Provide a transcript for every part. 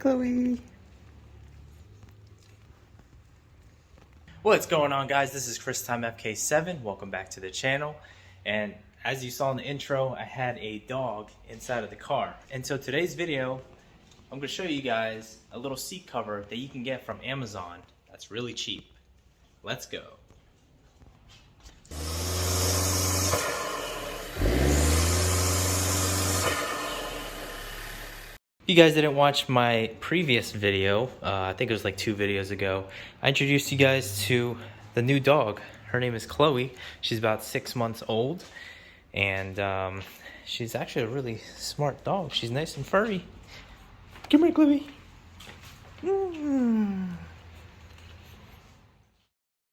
Chloe. What's going on, guys? This is Time FK7. Welcome back to the channel. And as you saw in the intro, I had a dog inside of the car. And so today's video, I'm going to show you guys a little seat cover that you can get from Amazon that's really cheap. Let's go. If you guys didn't watch my previous video, I think it was like 2 videos ago, I introduced you guys to the new dog. Her name is Chloe. She's about 6 months old, and she's actually a really smart dog. She's nice and furry. Come here, Chloe.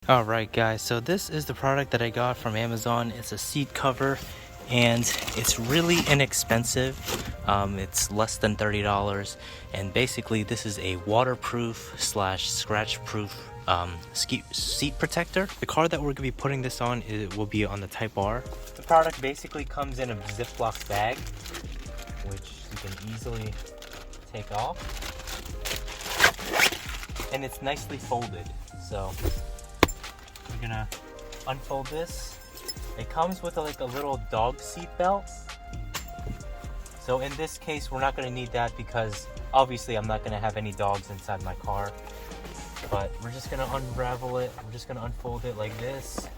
Alright guys, so this is the product that I got from Amazon. It's a seat cover, and it's really inexpensive. It's less than $30, and basically this is a waterproof / scratch proof seat protector. The car that we're going to be putting this on will be on the Type R. The product basically comes in a Ziploc bag, which you can easily take off, and it's nicely folded. So we're gonna unfold this. It comes with a little dog seat belt. So in this case, we're not going to need that because obviously I'm not going to have any dogs inside my car. But we're just going to unravel it. We're just going to unfold it like this.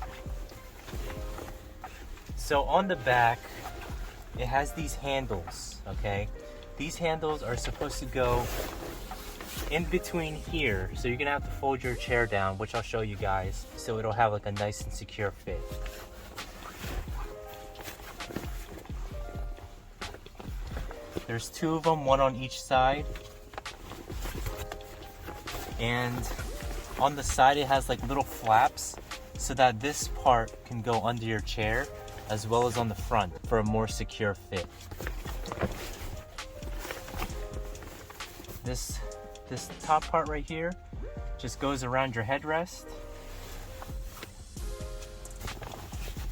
So on the back, it has these handles, okay? These handles are supposed to go in between here. So you're going to have to fold your chair down, which I'll show you guys. So it'll have like a nice and secure fit. There's 2 of them, one on each side. And on the side it has like little flaps so that this part can go under your chair as well as on the front for a more secure fit. This top part right here just goes around your headrest.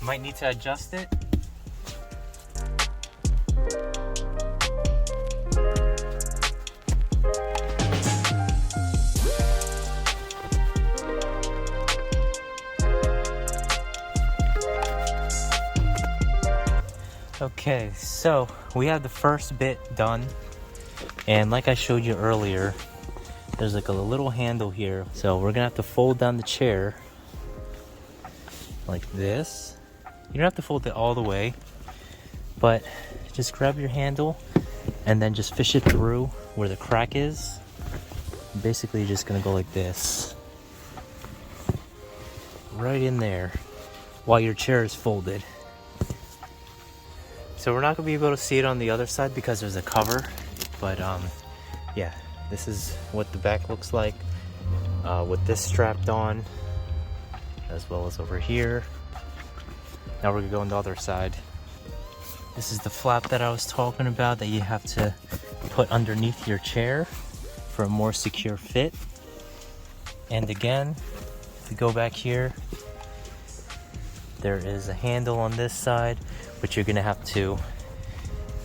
Might need to adjust it. Okay, so we have the first bit done, and like I showed you earlier, there's like a little handle here. So we're gonna have to fold down the chair like this. You don't have to fold it all the way, but just grab your handle and then just fish it through where the crack is. Basically, you're just gonna go like this, right in there, while your chair is folded. So we're not going to be able to see it on the other side because there's a cover, but yeah, this is what the back looks like with this strapped on, as well as over here. Now we're going to go on the other side. This is the flap that I was talking about that you have to put underneath your chair for a more secure fit. And again, if we go back here, there is a handle on this side, which you're gonna have to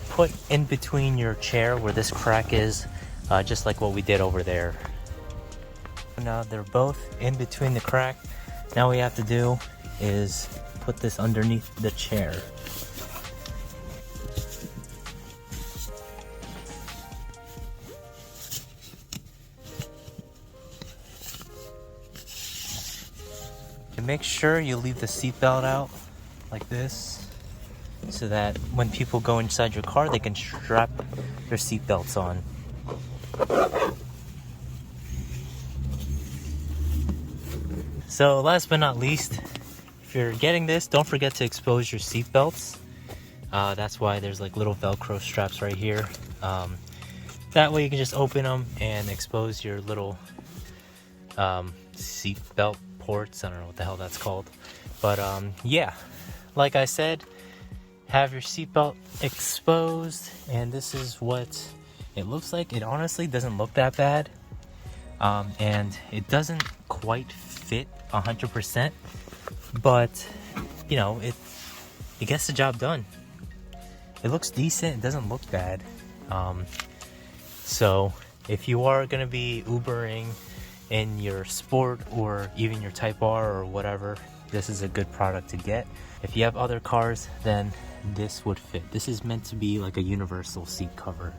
put in between your chair where this crack is, just like what we did over there. Now they're both in between the crack. Now what we have to do is put this underneath the chair. And make sure you leave the seatbelt out like this, so that when people go inside your car, they can strap their seatbelts on. So last but not least, if you're getting this, don't forget to expose your seatbelts. That's why there's like little Velcro straps right here. That way you can just open them and expose your little seatbelt ports. I don't know what the hell that's called. But yeah, like I said, have your seatbelt exposed, and this is what it looks like. It honestly doesn't look that bad, and it doesn't quite fit 100%, but you know, it gets the job done. It looks decent. It doesn't look bad. So if you are going to be Ubering in your Sport or even your Type R or whatever, this is a good product to get. If you have other cars, then this would fit. This is meant to be like a universal seat cover.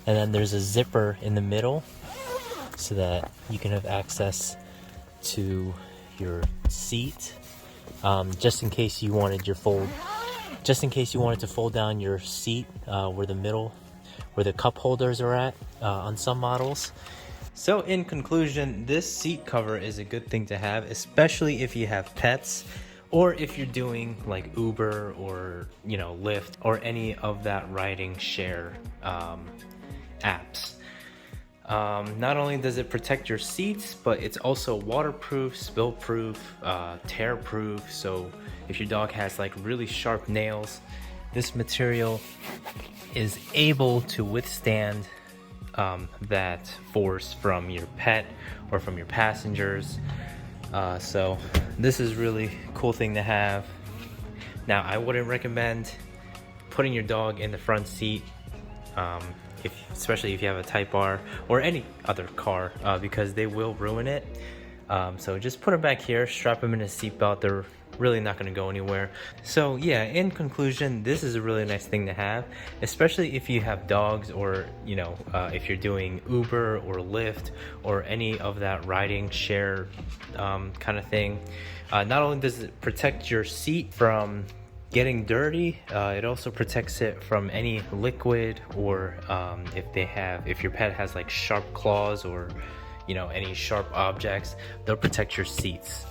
And then there's a zipper in the middle so that you can have access to your seat, just in case you wanted to fold down your seat where the cup holders are at on some models. So in conclusion, this seat cover is a good thing to have, especially if you have pets or if you're doing like Uber or Lyft or any of that riding share apps. Not only does it protect your seats, but it's also waterproof, spill proof, tear proof. So if your dog has like really sharp nails, this material is able to withstand that force from your pet or from your passengers. So this is really cool thing to have. Now, I wouldn't recommend putting your dog in the front seat, especially if you have a Type R or any other car, because they will ruin it. So just put them back here, strap them in a seatbelt. They're really not going to go anywhere. So yeah, in conclusion, this is a really nice thing to have, especially if you have dogs or if you're doing Uber or Lyft or any of that riding share kind of thing. Not only does it protect your seat from getting dirty, it also protects it from any liquid or if your pet has like sharp claws or any sharp objects, they'll protect your seats.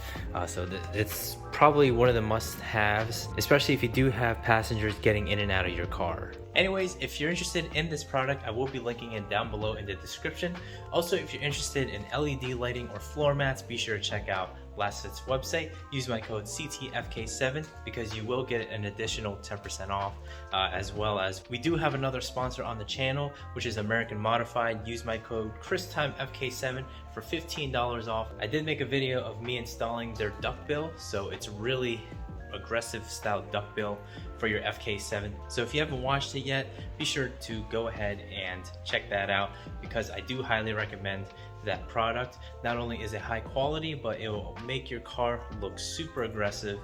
So it's probably one of the must-haves, especially if you do have passengers getting in and out of your car. Anyways, if you're interested in this product, I will be linking it down below in the description. Also, if you're interested in LED lighting or floor mats, be sure to check out LastFit's website. Use my code CTFK7 because you will get an additional 10% off, as well as we do have another sponsor on the channel, which is American Modified. Use my code ChrisTimeFK7 for $15 off. I did make a video of me installing their duckbill, so it's really aggressive style duckbill for your FK7. So if you haven't watched it yet, be sure to go ahead and check that out because I do highly recommend that product. Not only is it high quality, but it will make your car look super aggressive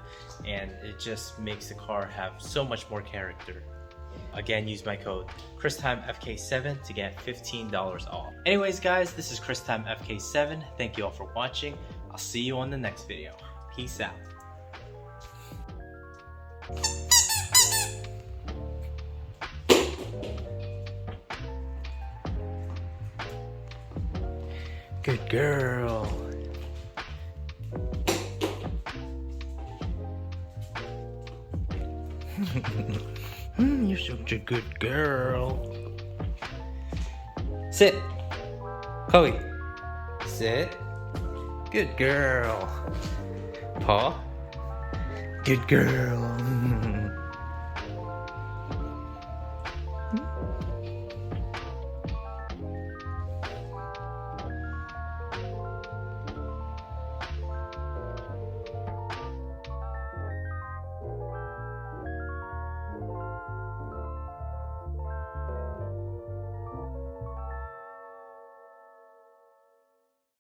and it just makes the car have so much more character. Again, use my code ChrisTimeFK7 to get $15 off. Anyways guys, this is ChrisTimeFK7. Thank you all for watching. I'll see you on the next video. Peace out. Good girl. You're such a good girl. Sit. Chloe. Sit. Good girl. Paw. Good girl.